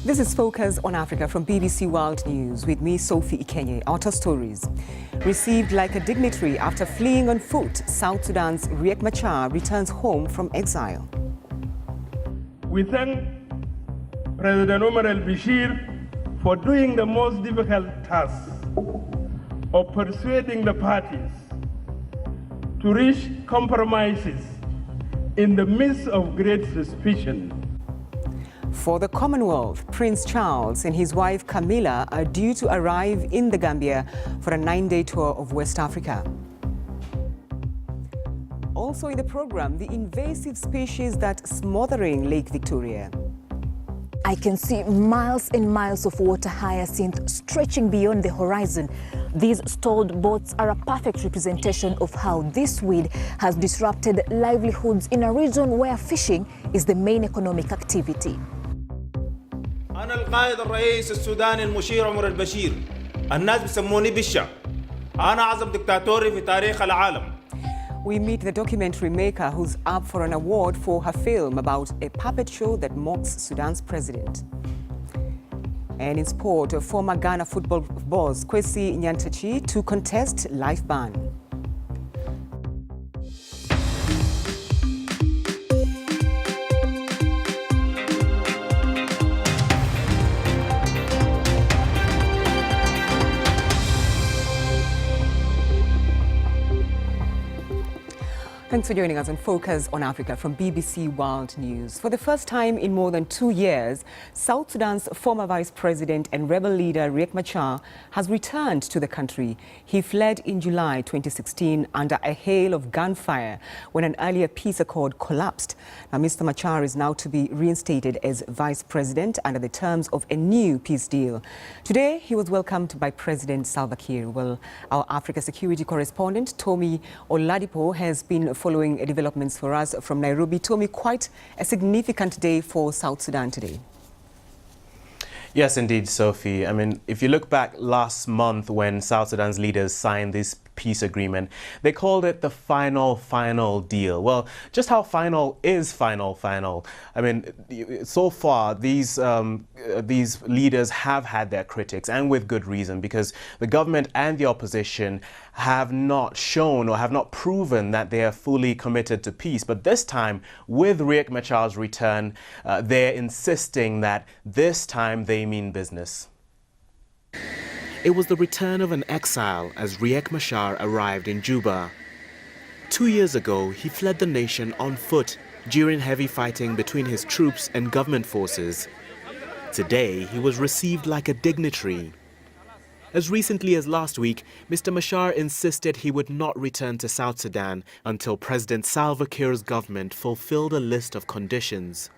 This is Focus on Africa from BBC World News with me, Sophie Ikenye. Our top stories. Received like a dignitary after fleeing on foot, South Sudan's Riek Machar returns home from exile. We thank President Omar al-Bashir for doing the most difficult task of persuading the parties to reach compromises in the midst of great suspicion. For the Commonwealth, Prince Charles and his wife Camilla are due to arrive in the Gambia for a 9-day tour of West Africa. Also in the program, the invasive species that's smothering Lake Victoria. I can see miles and miles of water hyacinth stretching beyond the horizon. These stalled boats are a perfect representation of how this weed has disrupted livelihoods in a region where fishing is the main economic activity. أنا القائد الرئيس السوداني المشير عمر البشير. الناس بيسموني بالشا. أنا أعظم دكتاتوري في تاريخ العالم. We meet the documentary maker who's up for an award for her film about a puppet show that mocks Sudan's president. And in sport, a former Ghana football boss Kwesi Nyantakyi to contest life ban. Thanks for joining us on Focus on Africa from BBC World News. For the first time in more than 2 years, South Sudan's former vice president and rebel leader Riek Machar has returned to the country. He fled in July 2016 under a hail of gunfire when an earlier peace accord collapsed. Now, Mr. Machar is now to be reinstated as vice president under the terms of a new peace deal. Today, he was welcomed by President Salva Kiir. Well, our Africa security correspondent, Tommy Oladipo, has been following developments for us from Nairobi. Tommy, quite a significant day for South Sudan today. Yes, indeed, Sophie. I mean, if you look back last month when South Sudan's leaders signed this peace agreement, they called it the final deal. Well, just how final is final? I mean, so far these leaders have had their critics, and with good reason, because the government and the opposition have not shown or have not proven that they are fully committed to peace. But this time, with Riek Machar's return, they're insisting that this time they mean business. It was the return of an exile as Riek Machar arrived in Juba. 2 years ago, he fled the nation on foot during heavy fighting between his troops and government forces. Today, he was received like a dignitary. As recently as last week, Mr. Machar insisted he would not return to South Sudan until President Salva Kiir's government fulfilled a list of conditions.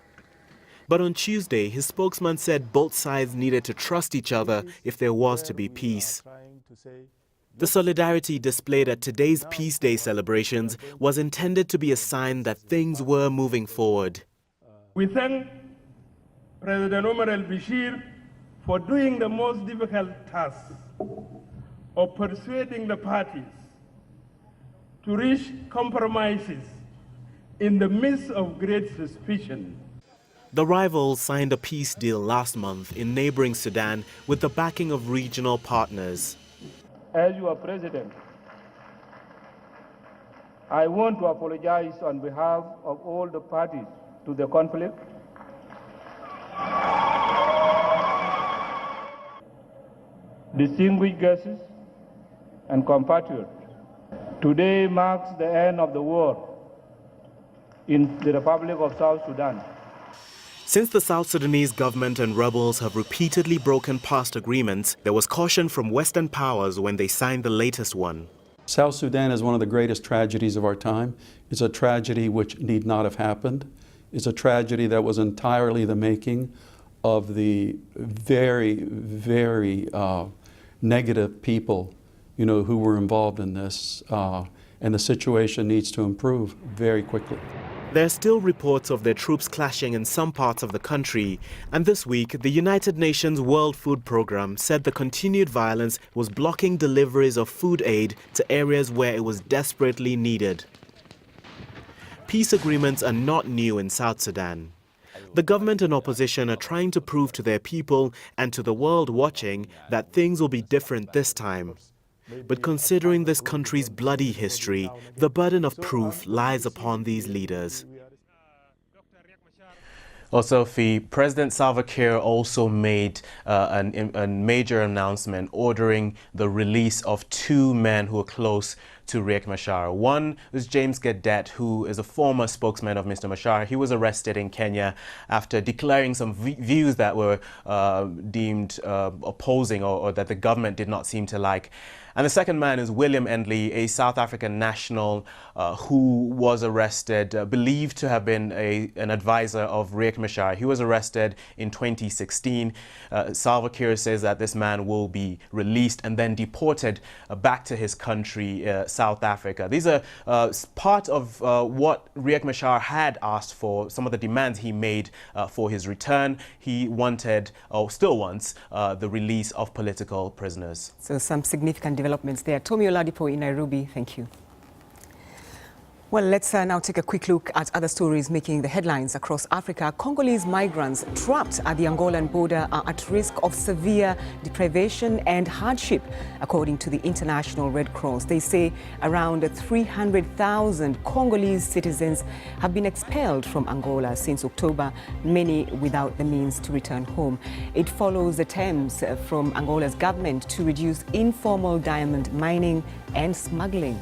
But on Tuesday, his spokesman said both sides needed to trust each other if there was to be peace. The solidarity displayed at today's Peace Day celebrations was intended to be a sign that things were moving forward. We thank President Omar al-Bashir for doing the most difficult task of persuading the parties to reach compromises in the midst of great suspicion. The rivals signed a peace deal last month in neighboring Sudan with the backing of regional partners. As your president, I want to apologize on behalf of all the parties to the conflict. Distinguished guests and compatriots, today marks the end of the war in the Republic of South Sudan. Since the South Sudanese government and rebels have repeatedly broken past agreements, there was caution from Western powers when they signed the latest one. South Sudan is one of the greatest tragedies of our time. It's a tragedy which need not have happened. It's a tragedy that was entirely the making of the very, very negative people, who were involved in this. And the situation needs to improve very quickly. There are still reports of their troops clashing in some parts of the country, and this week the United Nations World Food Programme said the continued violence was blocking deliveries of food aid to areas where it was desperately needed. Peace agreements are not new in South Sudan. The government and opposition are trying to prove to their people and to the world watching that things will be different this time. But considering this country's bloody history, the burden of proof lies upon these leaders. Also, President Salva Kiir also made a major announcement ordering the release of two men who are close to Riek Machar. One is James Gadet, who is a former spokesman of Mr. Machar. He was arrested in Kenya after declaring some views that were deemed opposing or that the government did not seem to like. And the second man is William Endley, a South African national who was arrested, believed to have been an advisor of Riek Machar. He was arrested in 2016. Salva Kiir says that this man will be released and then deported back to his country, South Africa. These are part of what Riek Machar had asked for, some of the demands he made for his return. He wanted, or still wants, the release of political prisoners. So some significant developments there. Tomi Oladipo in Nairobi, thank you. Well, let's now take a quick look at other stories making the headlines across Africa. Congolese migrants trapped at the Angolan border are at risk of severe deprivation and hardship, according to the International Red Cross. They say around 300,000 Congolese citizens have been expelled from Angola since October, many without the means to return home. It follows attempts from Angola's government to reduce informal diamond mining and smuggling.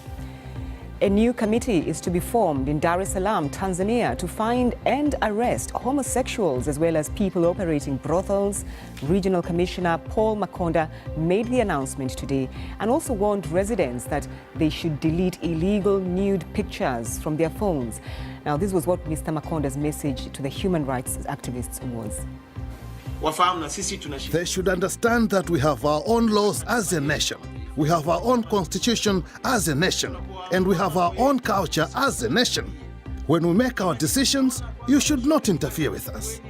A new committee is to be formed in Dar es Salaam, Tanzania, to find and arrest homosexuals as well as people operating brothels. Regional Commissioner Paul Makonda made the announcement today and also warned residents that they should delete illegal nude pictures from their phones. Now, this was what Mr. Makonda's message to the human rights activists was. They should understand that we have our own laws as a nation. We have our own constitution as a nation, and we have our own culture as a nation. When we make our decisions, you should not interfere with us.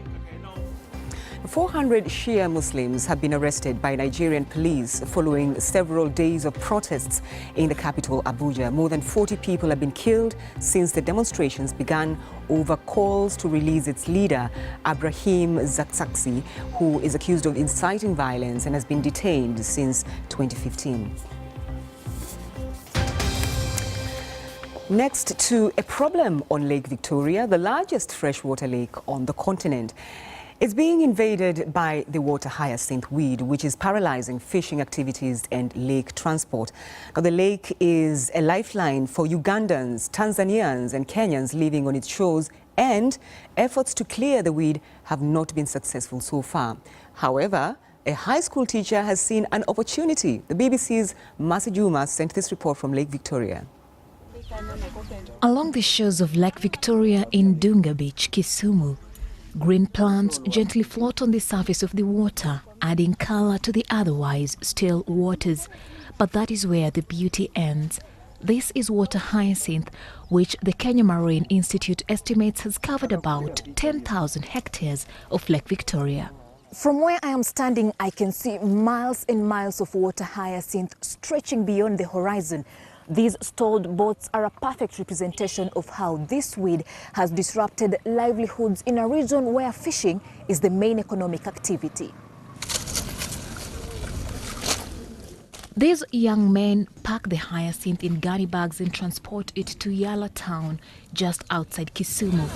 400 Shia Muslims have been arrested by Nigerian police following several days of protests in the capital, Abuja. More than 40 people have been killed since the demonstrations began over calls to release its leader, Ibrahim Zakzaky, who is accused of inciting violence and has been detained since 2015. Next to a problem on Lake Victoria, the largest freshwater lake on the continent. It's being invaded by the water hyacinth weed, which is paralyzing fishing activities and lake transport. Now, the lake is a lifeline for Ugandans, Tanzanians and Kenyans living on its shores, and efforts to clear the weed have not been successful so far. However, a high school teacher has seen an opportunity. The BBC's Masi Juma sent this report from Lake Victoria. Along the shores of Lake Victoria in Dunga Beach, Kisumu, green plants gently float on the surface of the water, adding color to the otherwise still waters. But that is where the beauty ends. This is water hyacinth, which the Kenya Marine Institute estimates has covered about 10,000 hectares of Lake Victoria. From where I am standing, I can see miles and miles of water hyacinth stretching beyond the horizon. These stalled boats are a perfect representation of how this weed has disrupted livelihoods in a region where fishing is the main economic activity. These young men pack the hyacinth in gunny bags and transport it to Yala town, just outside Kisumu.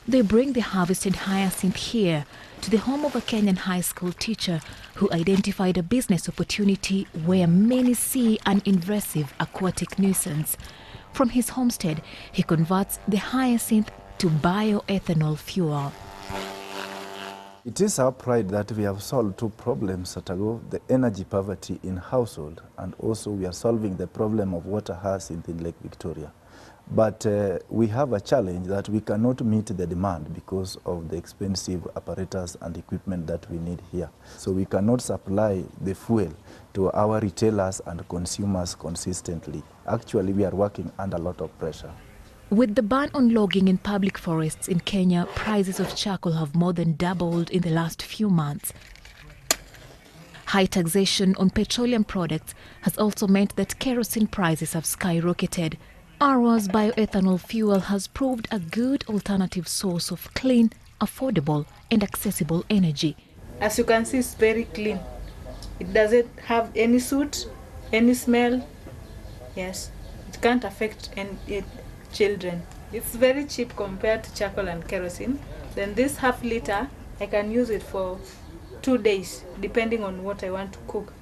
They bring the harvested hyacinth here to the home of a Kenyan high school teacher who identified a business opportunity where many see an invasive aquatic nuisance. From his homestead, he converts the hyacinth to bioethanol fuel. It is our pride that we have solved two problems at ago, the energy poverty in household, and also we are solving the problem of water hyacinth in Lake Victoria. But we have a challenge that we cannot meet the demand because of the expensive apparatus and equipment that we need here. So we cannot supply the fuel to our retailers and consumers consistently. Actually, we are working under a lot of pressure. With the ban on logging in public forests in Kenya, prices of charcoal have more than doubled in the last few months. High taxation on petroleum products has also meant that kerosene prices have skyrocketed. Arwa's bioethanol fuel has proved a good alternative source of clean, affordable and accessible energy. As you can see, it's very clean. It doesn't have any soot, any smell. Yes, it can't affect children. It's very cheap compared to charcoal and kerosene. Then this half liter, I can use it for 2 days, depending on what I want to cook.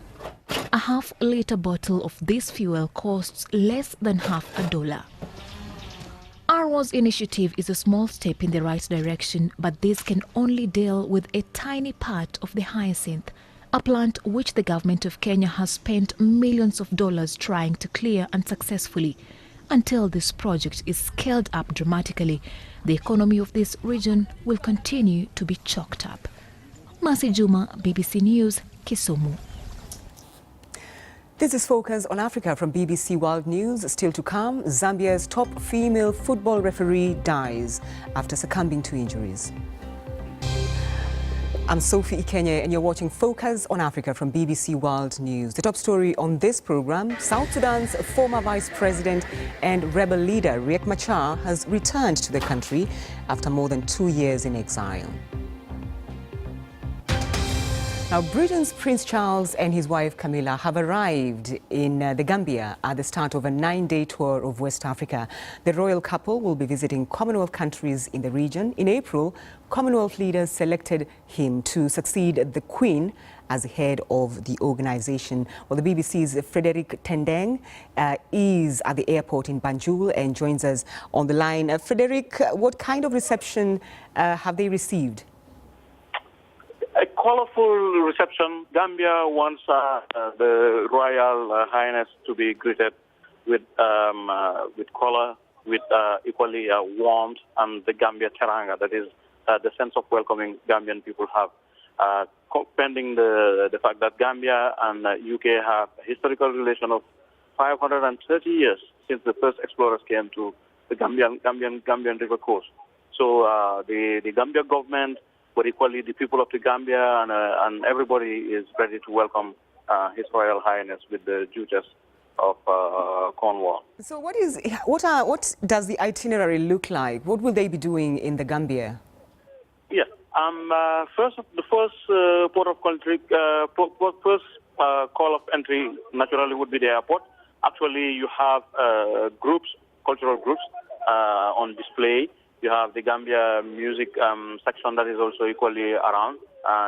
A half-liter bottle of this fuel costs less than $50. Arwa's initiative is a small step in the right direction, but this can only deal with a tiny part of the hyacinth, a plant which the government of Kenya has spent millions of dollars trying to clear unsuccessfully. Until this project is scaled up dramatically, the economy of this region will continue to be choked up. Mercy Juma, BBC News, Kisumu. This is Focus on Africa from BBC World News. Still to come, Zambia's top female football referee dies after succumbing to injuries. I'm Sophie Ikenye and you're watching Focus on Africa from BBC World News. The top story on this program, South Sudan's former vice president and rebel leader Riek Machar has returned to the country after more than 2 years in exile. Now, Britain's Prince Charles and his wife Camilla have arrived in the Gambia at the start of a 9-day tour of West Africa. The royal couple will be visiting Commonwealth countries in the region. In April, Commonwealth leaders selected him to succeed the Queen as head of the organization. Well, the BBC's Frederick Tendeng is at the airport in Banjul and joins us on the line. Frederick, what kind of reception have they received? A colorful reception. Gambia wants the Royal Highness to be greeted with color, with equally warmth, and the Gambia Teranga. That is the sense of welcoming Gambian people have. Pending the fact that Gambia and UK have a historical relation of 530 years since the first explorers came to the Gambian River coast. So the Gambia government, but equally the people of the Gambia and everybody is ready to welcome His Royal Highness with the Duchess of Cornwall. So what does the itinerary look like? What will they be doing in the Gambia? Yes, the first port of country, first call of entry naturally would be the airport. Actually, you have groups, cultural groups on display. You have the Gambia music section that is also equally around,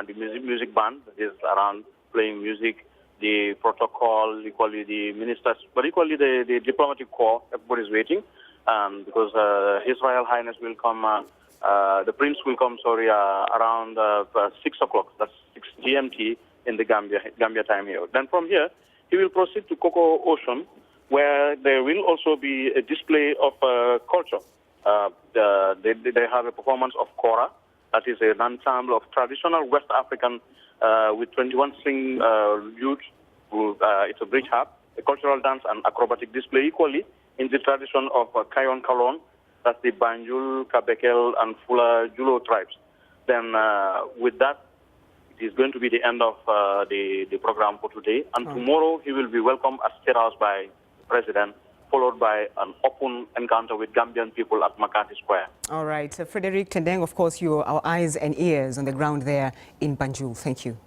the music band that is around playing music, the protocol, equally the ministers, but equally the diplomatic corps. Everybody's waiting because His Royal Highness will come, the Prince will come, around 6 o'clock, that's 6 GMT in the Gambia time here. Then from here, he will proceed to Coco Ocean, where there will also be a display of culture. They have a performance of kora, that is an ensemble of traditional West African with 21 string lute. It's a bridge harp, a cultural dance and acrobatic display equally in the tradition of Kayon Kalon, that's the Banjul, Kabekel and Fula Julo tribes. Then with that, it is going to be the end of the program for today. And tomorrow he will be welcomed at State House by the President, followed by an open encounter with Gambian people at McCarthy Square. All right. Frederick Tendeng, of course, you're our eyes and ears on the ground there in Banjul. Thank you.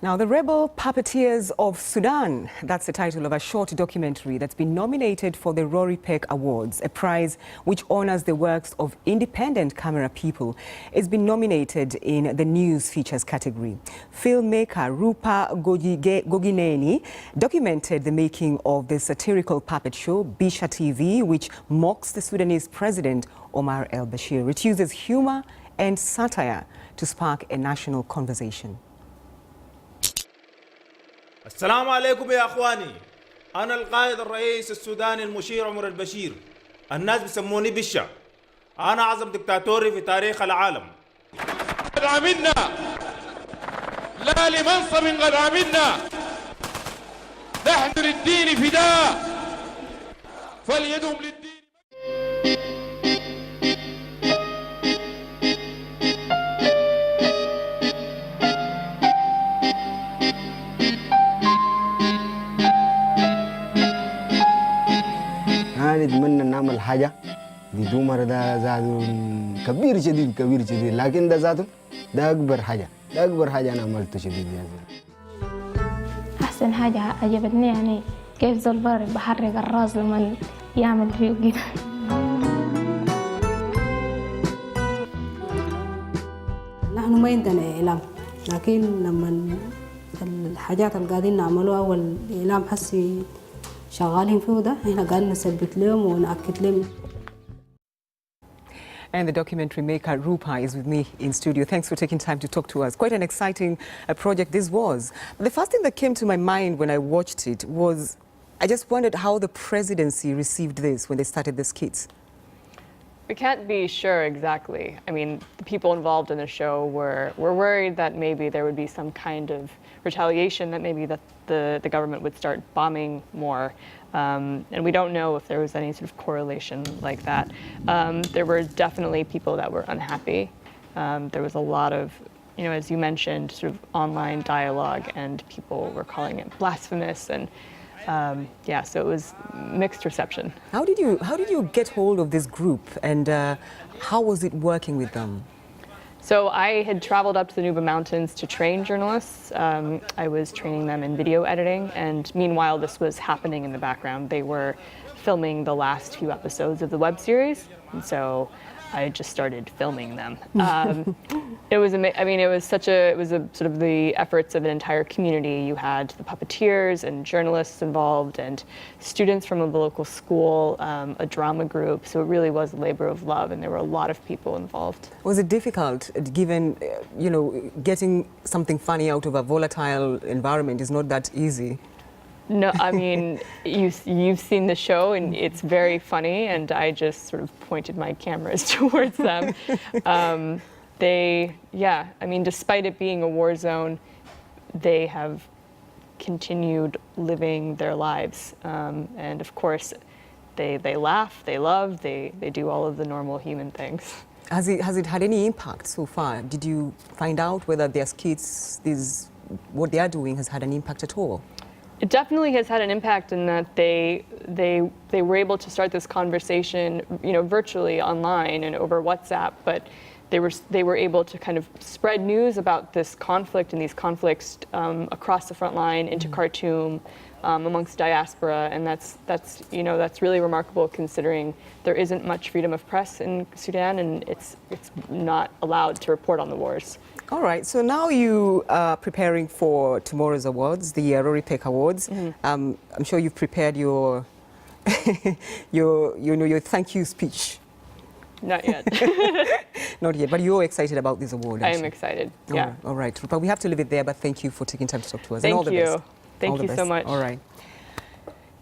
Now, the rebel puppeteers of Sudan, that's the title of a short documentary that's been nominated for the Rory Peck Awards, a prize which honors the works of independent camera people. It's been nominated in the news features category. Filmmaker Rupa Gogineni documented the making of the satirical puppet show Bisha TV, which mocks the Sudanese president Omar al-Bashir. It uses humor and satire to spark a national conversation. السلام عليكم يا اخواني. انا القائد الرئيس السوداني المشير عمر البشير. الناس بيسموني بشا. انا اعظم دكتاتوري في تاريخ العالم. قد عملنا لا لمنصب قد عملنا نحن للدين فداء فليدم للدين. المؤتمر ده زادوا كبير شديد كبير شديد لكن ده ذاته ده أكبر حاجة أنا عملته شديد يا زلمة. أحسن حاجة عجبتني يعني كيف زلبر بحرك الراس لما يعمل فيه كده. نحن ما عندنا إعلام لكن لما الحاجات اللي قاعدين نعملوها والإعلام حسي شغالين فيه ده احنا قاعدين نثبت لهم ونأكد لهم. And the documentary maker Rupa is with me in studio. Thanks for taking time to talk to us. Quite an exciting project this was. But the first thing that came to my mind when I watched it was I just wondered how the presidency received this when they started the skits. We can't be sure exactly. I mean, the people involved in the show were worried that maybe there would be some kind of retaliation, that maybe the government would start bombing more. And we don't know if there was any sort of correlation like that. There were definitely people that were unhappy. There was a lot of, you know, as you mentioned, sort of online dialogue, and people were calling it blasphemous, and yeah, so it was mixed reception. How did you get hold of this group, and how was it working with them? So I had traveled up to the Nuba Mountains to train journalists. I was training them in video editing, and meanwhile this was happening in the background. They were filming the last few episodes of the web series, and so I just started filming them. It was sort of the efforts of an entire community. You had the puppeteers and journalists involved, and students from the local school, a drama group. So it really was a labor of love, and there were a lot of people involved. Was it difficult, given, you know, getting something funny out of a volatile environment is not that easy? No, I mean, you've seen the show, and it's very funny, and I just sort of pointed my cameras towards them. I mean, despite it being a war zone, they have continued living their lives. And of course, they laugh, they love, they do all of the normal human things. Has it had any impact so far? Did you find out whether their skits, what they are doing, has had an impact at all? It definitely has had an impact in that they were able to start this conversation, you know, virtually online and over WhatsApp, but they were able to kind of spread news about this conflict and these conflicts across the front line into Khartoum, amongst diaspora, and that's really remarkable considering there isn't much freedom of press in Sudan, and it's not allowed to report on the wars. All right, so now you are preparing for tomorrow's awards, the Rory Peck Awards. I'm sure you've prepared your your thank you speech. Not yet. Not yet, but you're excited about this award. I am excited. Yeah. All right, Rupa, we have to leave it there, but thank you for taking time to talk to us. Thank you. Thank you so much. All right.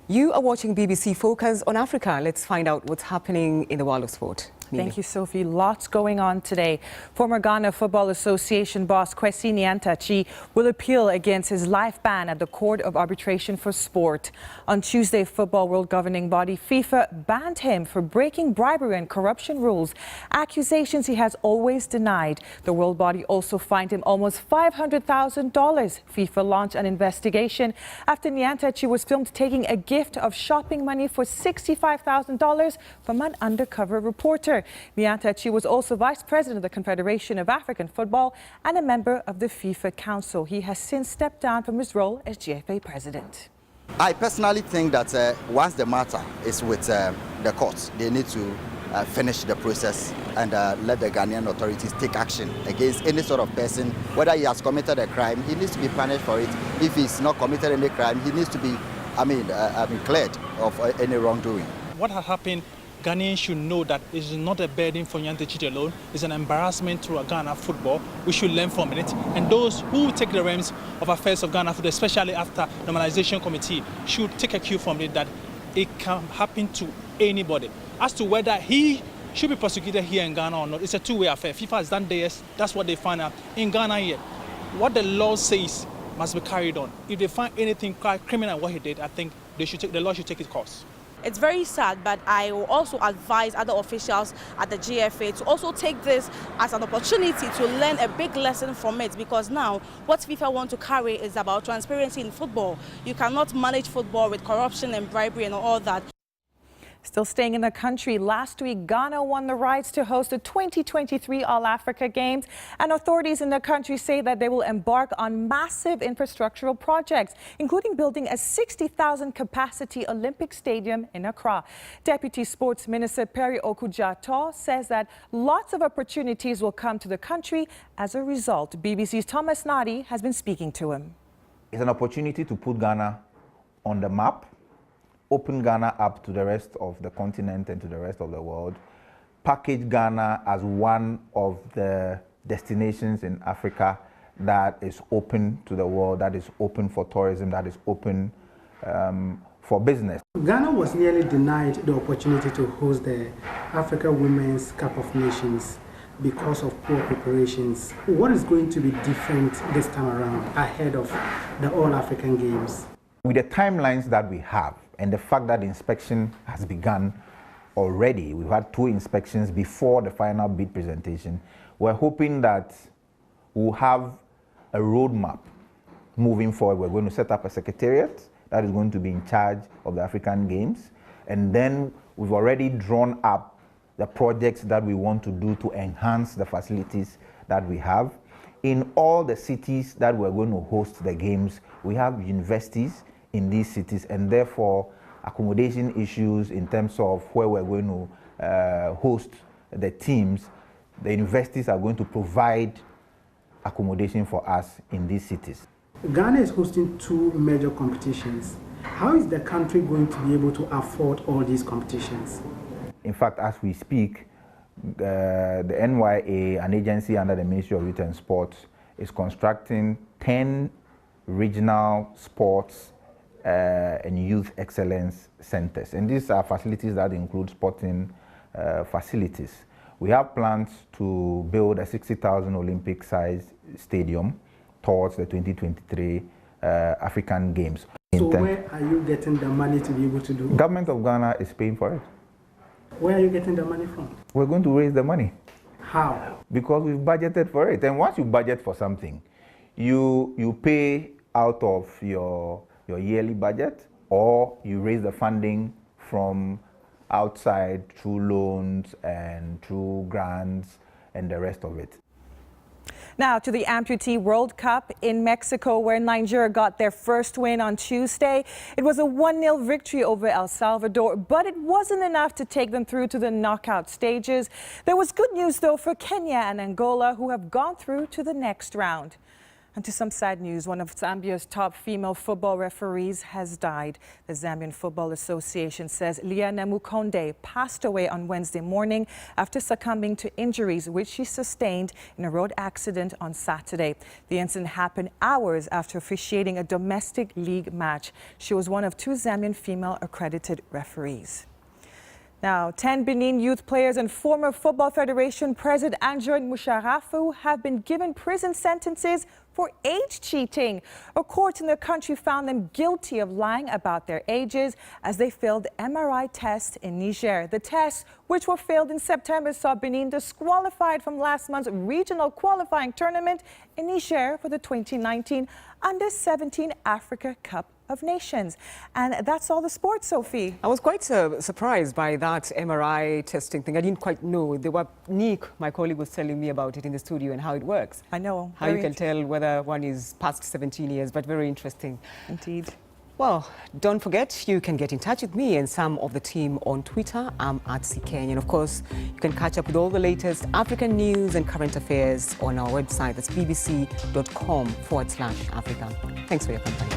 You are watching BBC Focus on Africa. Let's find out what's happening in the world of sport. Thank you, Sophie. Lots going on today. Former Ghana Football Association boss Kwesi Nyantakyi will appeal against his life ban at the Court of Arbitration for Sport. On Tuesday, football world governing body FIFA banned him for breaking bribery and corruption rules, accusations he has always denied. The world body also fined him almost $500,000. FIFA launched an investigation after Nyantakyi was filmed taking a gift of shopping money for $65,000 from an undercover reporter. Nyantakyi was also vice president of the Confederation of African Football and a member of the FIFA Council. He has since stepped down from his role as GFA president. I personally think that once the matter is with the courts, they need to finish the process and let the Ghanaian authorities take action against any sort of person. Whether he has committed a crime, he needs to be punished for it. If he's not committed any crime, he needs to be, cleared of any wrongdoing. What has happened, Ghanaians should know that it is not a burden for Nyantakyi alone. It's an embarrassment to Ghana football. We should learn from it. And those who take the reins of affairs of Ghana football, especially after normalization committee, should take a cue from it that it can happen to anybody. As to whether he should be prosecuted here in Ghana or not, it's a two-way affair. FIFA has done theirs. That's what they find out. In Ghana here, what the law says must be carried on. If they find anything criminal what he did, I think the law should take its course. It's very sad, but I will also advise other officials at the GFA to also take this as an opportunity to learn a big lesson from it, because now what FIFA want to carry is about transparency in football. You cannot manage football with corruption and bribery and all that. Still staying in the country, last week Ghana won the rights to host the 2023 All-Africa Games, and authorities in the country say that they will embark on massive infrastructural projects, including building a 60,000 capacity Olympic stadium in Accra. Deputy Sports Minister Perry Okujato says that lots of opportunities will come to the country as a result. BBC's Thomas Nadi has been speaking to him. It's an opportunity to put Ghana on the map, open Ghana up to the rest of the continent and to the rest of the world, package Ghana as one of the destinations in Africa that is open to the world, that is open for tourism, that is open for business. Ghana was nearly denied the opportunity to host the Africa Women's Cup of Nations because of poor preparations. What is going to be different this time around ahead of the All-African Games? With the timelines that we have, and the fact that the inspection has begun already, we've had 2 inspections before the final bid presentation, we're hoping that we'll have a roadmap moving forward. We're going to set up a secretariat that is going to be in charge of the African Games, and then we've already drawn up the projects that we want to do to enhance the facilities that we have. In all the cities that we're going to host the games, we have universities in these cities, and therefore accommodation issues in terms of where we're going to host the teams, the universities are going to provide accommodation for us in these cities. Ghana is hosting 2 major competitions. How is the country going to be able to afford all these competitions? In fact, as we speak, the NYA, an agency under the Ministry of Youth and Sports, is constructing 10 regional sports and youth excellence centers. And these are facilities that include sporting facilities. We have plans to build a 60,000 Olympic-sized stadium towards the 2023 African Games. So where are you getting the money to be able to do? Government of Ghana is paying for it. Where are you getting the money from? We're going to raise the money. How? Because we've budgeted for it. And once you budget for something, you pay out of your yearly budget, or you raise the funding from outside through loans and through grants and the rest of it. Now to the Amputee World Cup in Mexico, where Nigeria got their first win on Tuesday. It was a 1-0 victory over El Salvador, but it wasn't enough to take them through to the knockout stages. There was good news, though, for Kenya and Angola, who have gone through to the next round. And to some sad news, one of Zambia's top female football referees has died. The Zambian Football Association says Leah Namukonde passed away on Wednesday morning after succumbing to injuries which she sustained in a road accident on Saturday. The incident happened hours after officiating a domestic league match. She was one of 2 Zambian female accredited referees. Now, 10 Benin youth players and former Football Federation President Andrew Musharafu have been given prison sentences for age cheating. A court in the country found them guilty of lying about their ages as they failed MRI tests in Niger. The tests, which were failed in September, saw Benin disqualified from last month's regional qualifying tournament in Niger for the 2019 Under-17 Africa Cup of Nations. And that's all the sports, Sophie. I was quite surprised by that MRI testing thing. I didn't quite know. Nick, my colleague, was telling me about it in the studio and how it works. I know. How you can tell whether one is past 17 years, but very interesting. Indeed. Well, don't forget, you can get in touch with me and some of the team on Twitter. I'm at CKenya. And of course, you can catch up with all the latest African news and current affairs on our website. That's bbc.com/Africa. Thanks for your company.